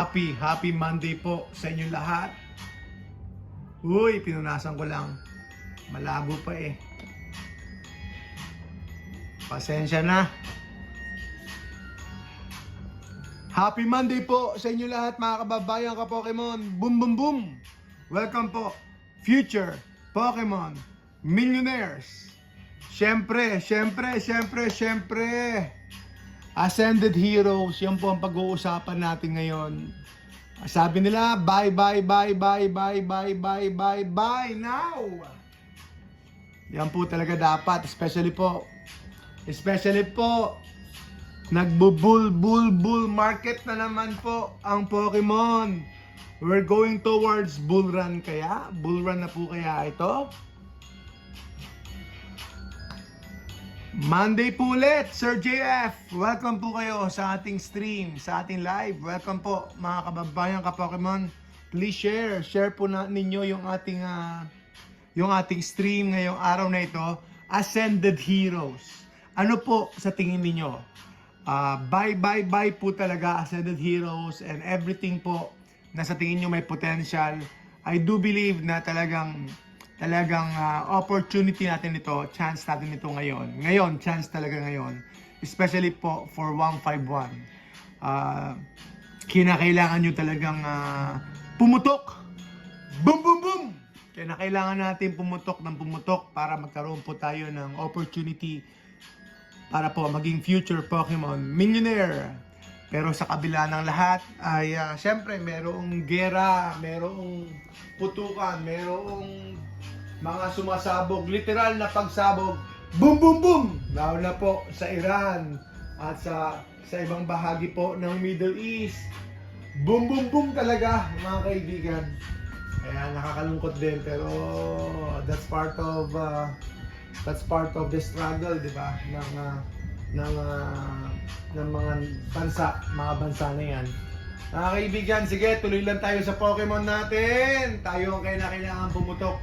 Happy Monday po sa inyo lahat. Uy, pinunasan ko lang. Malabo pa eh. Pasensya na. Happy Monday po sa inyo lahat mga kababayan ka Pokemon. Boom boom boom. Welcome po. Future Pokemon Millionaires. Siyempre. Ascended Heroes, yan po ang pag-uusapan natin ngayon. Sabi nila, bye now. Yan po talaga dapat, especially po nagbo-bull market na naman po ang Pokemon. We're going towards bull run kaya? Bull run na po kaya ito? Monday po ulit, Sir JF. Welcome po kayo sa ating stream, sa ating live. Welcome po mga kababayan ka-Pokemon. Please share po ninyo yung ating stream ngayong araw na ito. Ascended Heroes. Ano po sa tingin niyo? Bye po talaga Ascended Heroes and everything po na sa tingin niyo may potential. I do believe na talagang opportunity natin ito, chance natin ito ngayon. Chance talaga ngayon. Especially po for 151. Kinakailangan nyo talagang pumutok. Boom, boom, boom! Kinakailangan natin pumutok para magkaroon po tayo ng opportunity para po maging future Pokemon Millionaire. Pero sa kabila ng lahat ay syempre merong gera, merong putukan, merong mga sumasabog, literal na pagsabog. Boom, boom, boom! Lalo na po sa Iran at sa ibang bahagi po ng Middle East. Boom, boom, boom talaga mga kaibigan. Kaya nakakalungkot din pero that's part of the struggle, di ba? Ng mga bansa na yan. Mga kaibigan, sige, tuloy lang tayo sa Pokemon natin. Tayo ang kailangan pumutok.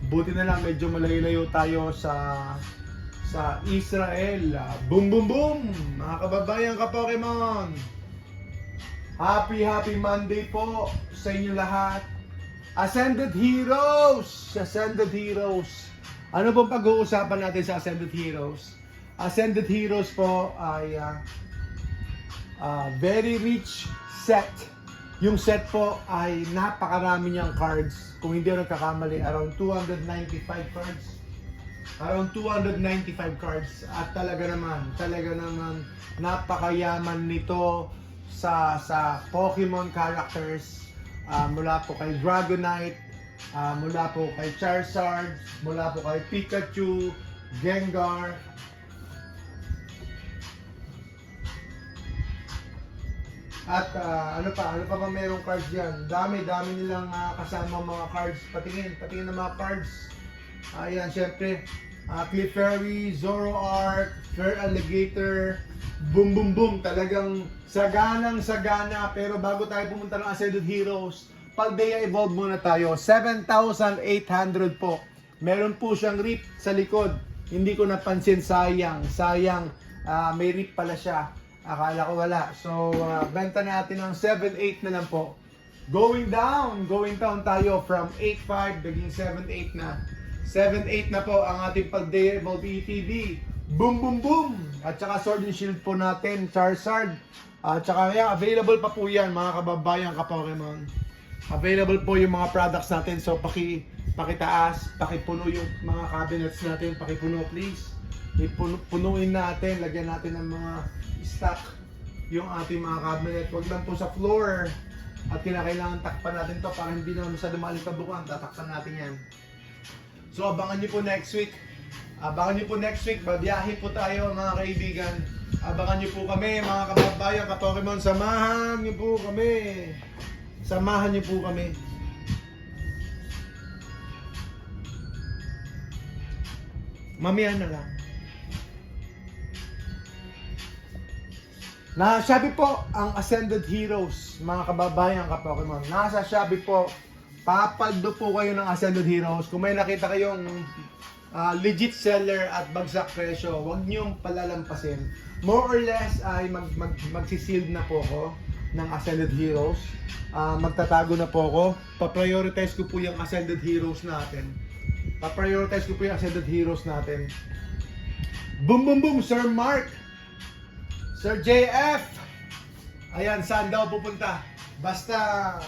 Buti na lang medyo malayo-layo tayo sa Israel. Boom boom boom! Mga kababayan ka Pokemon. Happy Monday po sa inyo lahat. Ascended Heroes. Ano pong pag-uusapan natin sa Ascended Heroes? Ascended Heroes po ay very rich set. Yung set po ay napakarami niyang cards. Kung hindi ako nagkakamali, around 295 cards. At talaga naman napakayaman nito sa Pokemon characters. Mula po kay Dragonite, mula po kay Charizard, mula po kay Pikachu, Gengar. At ano pa ba merong cards diyan? Dami nilang kasama mga cards. Patingin ng mga cards. Ayan, syempre, Clefairy, Zoroark, Fair Alligator, boom boom boom. Talagang sagana. Pero bago tayo pumunta ng Ascended Heroes, Paldea Evolve muna tayo. 7,800 po. Meron po siyang rip sa likod. Hindi ko napansin, sayang. May rip pala siya. Akala ko wala. So, benta natin ng 7.8 na lang po. Going down tayo from 8.5 naging 7.8 na. 7.8 na po ang ating Paldea Evolve ETB. Boom, boom, boom! At saka Sword and Shield po natin, Charizard. At saka available pa po yan mga kababayan ka-Pokemon. Available po yung mga products natin. So, pakitaas, pakipuno yung mga cabinets natin. Pakipuno please. Punuin natin, lagyan natin ng mga stock yung ating mga cabinet. Huwag lang po sa floor. At kinakailangan takpan natin to para hindi naman sa dumaling kabukan. Tatakpan natin yan. So abangan nyo po next week. Babiyahe po tayo mga kaibigan. Abangan nyo po kami mga kababayan ka-Pokemon. Samahan nyo po kami. Mamaya na lang. Nasa Shopee po ang Ascended Heroes, mga kababayan ka-Pokemon. Nasa Shopee po, papaldo po kayo ng Ascended Heroes. Kung may nakita kayong legit seller at bagsak presyo, huwag niyong palalampasin. More or less ay magsisild na po ko. ng Ascended Heroes. Magtatago na po ako. Pa-prioritize ko po yung Ascended Heroes natin. Boom boom boom, Sir Mark! Sir JF! Ayan, saan daw pupunta? Basta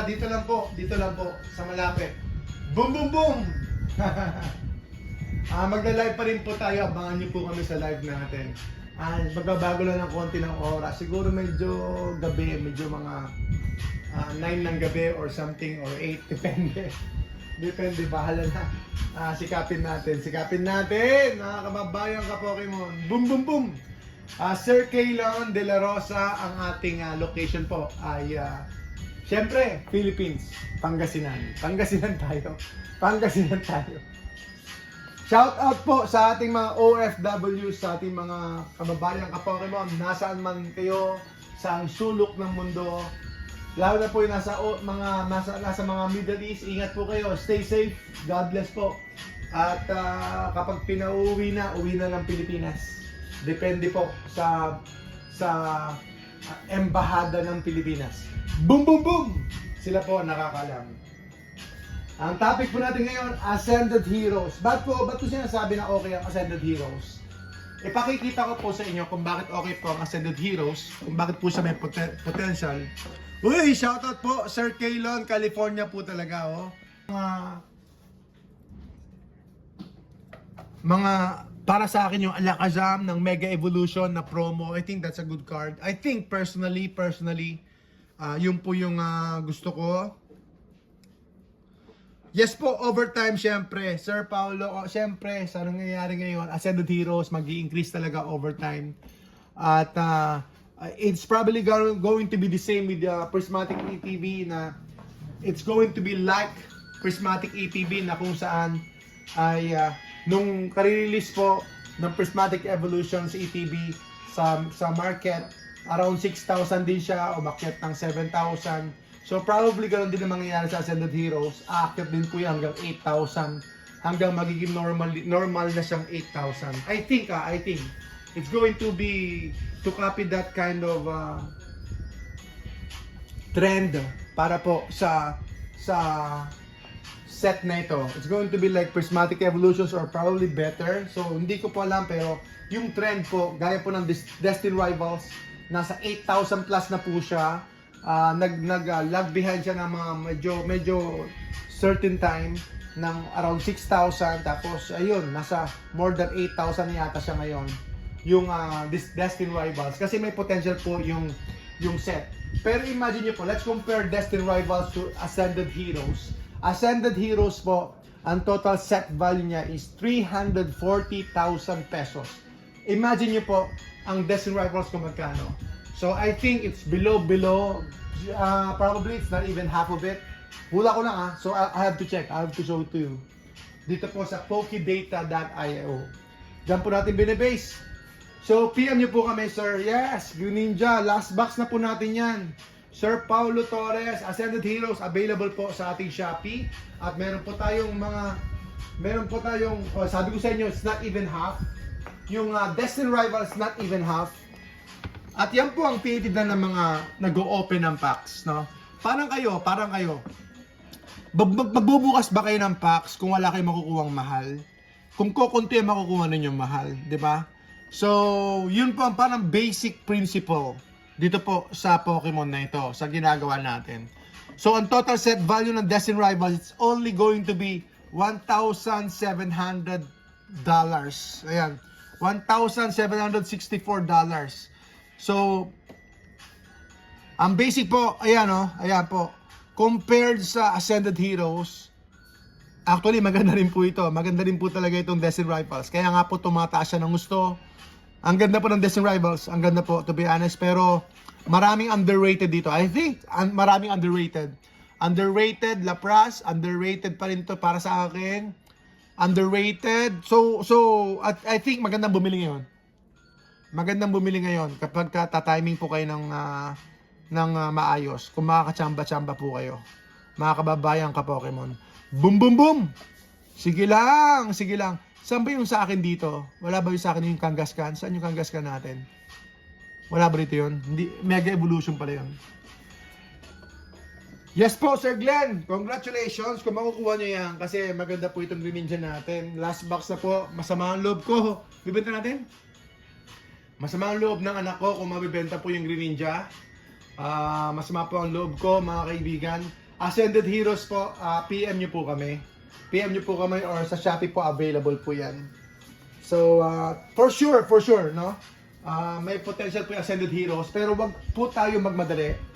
dito lang po, sa malapit. Boom boom boom! Magla-live pa rin po tayo, abangan niyo po kami sa live natin. Magbabago lang ng konti ng oras. Siguro medyo gabi, medyo mga 9 ng gabi or something, or 8, depende. Depende, bahala na. Sikapin natin, mga kababayan ka Pokemon. Boom boom boom! Sir Kaylon De La Rosa, ang ating location po ay syempre, Philippines, Pangasinan tayo. Shout out po sa ating mga OFW, sa ating mga kababayan ka Pokemon, nasaan man kayo sa sulok ng mundo. Lalo na po yung nasa mga Middle East, ingat po kayo, stay safe, God bless po. At kapag uwi na ng Pilipinas. Depende po sa embahada ng Pilipinas. Boom boom boom! Sila po nakakalam. Ang topic po natin ngayon, Ascended Heroes. Ba't ko sinasabi na okay ang Ascended Heroes? Ipakikita ko po sa inyo kung bakit okay po ang Ascended Heroes, kung bakit po siya may potential. Uy, shoutout po, Sir Kaylon, California po talaga, oh. Mga para sa akin yung Alakazam ng Mega Evolution na promo, I think that's a good card. I think personally, yun po yung gusto ko. Yes po, overtime syempre. Sir Paulo, syempre, sa nangyayari ngayon, Ascended Heroes, mag-i-increase talaga overtime. At it's probably going to be the same with the Prismatic ETB na it's going to be like Prismatic ETB na kung saan ay nung kare-release po ng Prismatic Evolution sa ETB sa market, around 6,000 din siya, umakyat ng 7,000. So probably ganoon din ang mangyayari sa Ascended Heroes. Aakyat din po yan hanggang 8,000, hanggang magiging normal na siyang 8,000. I think it's going to be to copy that kind of trend para po sa set na ito. It's going to be like Prismatic Evolutions or probably better. So hindi ko po alam, pero yung trend po, gaya po ng Destiny Rivals, nasa 8,000 plus na po siya. Lag behind siya ng mga medyo certain time ng around 6,000, tapos ayun, nasa more than 8,000 yata siya ngayon yung Destiny Rivals, kasi may potential po yung set. Pero imagine nyo po, let's compare Destiny Rivals to Ascended Heroes. Ascended Heroes po, ang total set value niya is 340,000 pesos. Imagine nyo po ang Destiny Rivals kung magkano. So I think it's below, probably it's not even half of it. Hula ko lang so I have to check, I have to show it to you. Dito po sa pokidata.io. Diyan po natin binibase. So PM nyo po kami, sir. Yes, Green Ninja, last box na po natin yan. Sir Paulo Torres, Ascended Heroes, available po sa ating Shopee. At meron po tayong sabi ko sa inyo, it's not even half. Yung Destiny Rivals, not even half. At yan po ang tinitignan ng mga nag-o-open ng packs, no? Parang kayo. Magbubukas ba kayo ng packs kung wala kayong makukuhang mahal? Kung kukunti ang makukuha ninyong mahal, di ba? So, yun po ang parang basic principle dito po sa Pokemon na ito, sa ginagawa natin. So, ang total set value ng Destiny Rivals, it's only going to be $1,700. Ayan, $1,764. So, ang basic po, ayan po, compared sa Ascended Heroes, actually maganda rin po ito. Maganda rin po talaga itong Destiny Rivals. Kaya nga po tumataas siya ng gusto. Ang ganda po ng Destiny Rivals. Ang ganda po, to be honest. Pero maraming underrated dito. I think maraming underrated. Underrated, Lapras. Underrated pa rin to para sa akin. Underrated. So I think magandang bumili ngayon. Kapag tatiming po kayo ng maayos. Kung makakachamba-chamba po kayo. Mga kababayan ka Pokemon. Boom boom boom! Sige lang. Saan ba yung sa akin dito? Wala ba yung sa akin yung Kangaskhan? Saan yung Kangaskhan natin? Wala ba rito yun? Hindi, Mega Evolution pala yun. Yes po, Sir Glenn! Congratulations kung makukuha nyo yan kasi maganda po itong Greninja natin. Last box na po, masama ang loob ko. Bibenta natin? Masama ang loob ng anak ko kung mabibenta po yung Greninja. Masama po ang loob ko, mga kaibigan. Ascended Heroes po, PM nyo po kami. PM nyo po kami or sa Shopee po available po yan. So, for sure, no? May potential po yung Ascended Heroes pero wag po tayo magmadali.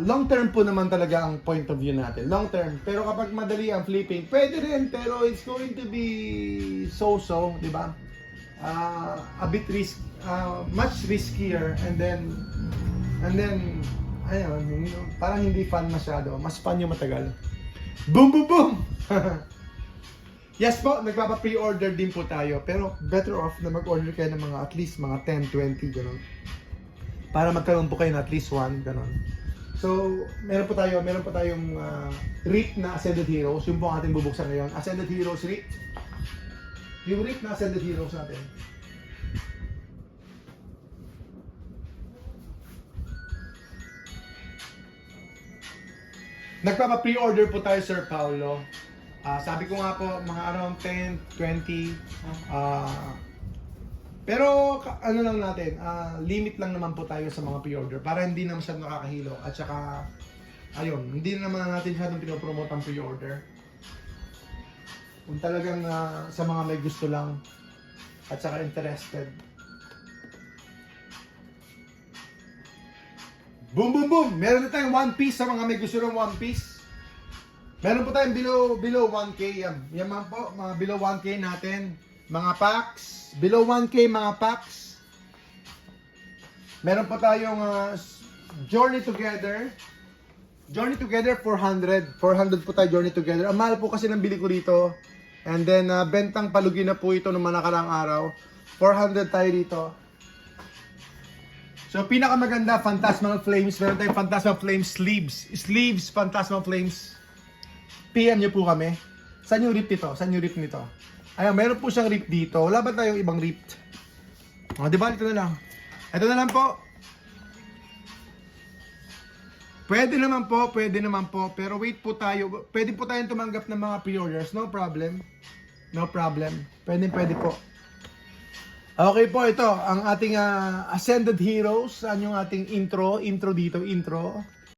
Long term po naman talaga ang point of view natin. Long term. Pero kapag madali ang flipping, pwede rin pero it's going to be so-so, di ba? A bit much riskier and then ayun, parang hindi fun masyado. Mas fun yung matagal. Boom, boom, boom! Yes po, nagpapa-pre-order din po tayo. Pero better off na mag-order kayo ng mga at least mga 10, 20, gano'n. Para magkaroon po kayo ng at least one, gano'n. So, meron po tayong RIP na Ascended Heroes. Yung po ang ating bubuksan ngayon. Ascended Heroes RIP. Yung RIP na Ascended Heroes natin. Nagpapa-pre-order po tayo, Sir Paulo. Sabi ko nga po, mga around 10, 20. Pero ano lang natin, limit lang naman po tayo sa mga pre-order para hindi na masyadong nakakahilo. At saka, ayun, hindi naman natin masyadong pinopromote ang pre-order. Kung talagang sa mga may gusto lang at saka interested. Boom, boom, boom! Meron na tayong One Piece sa mga may gusto ng One Piece. Meron po tayong below 1K. Yan man po, mga below 1K natin. Mga packs. Below 1K mga packs. Meron po tayong Journey Together. Journey Together 400. 400 po tayo Journey Together. Ang mahal po kasi ng bili ko dito. And then bentang palugi na po ito ng mga nakaraang araw. 400 tayo dito. So, pinakamaganda, Phantasmal Flames. Meron tayong Phantasmal Flames sleeves. Sleeves, Phantasmal Flames. PM nyo po kami. Saan yung rip nito? Saan yung rip nito? Ayan, meron po siyang rip dito. Wala ba tayong ibang rip? Diba? Ito na lang. Ito na lang po. Pwede naman po. Pero wait po tayo. Pwede po tayong tumanggap ng mga pre-orders. No problem. No problem. Pwede po. Okay po, ito ang ating Ascended Heroes. Saan yung ating intro dito, intro.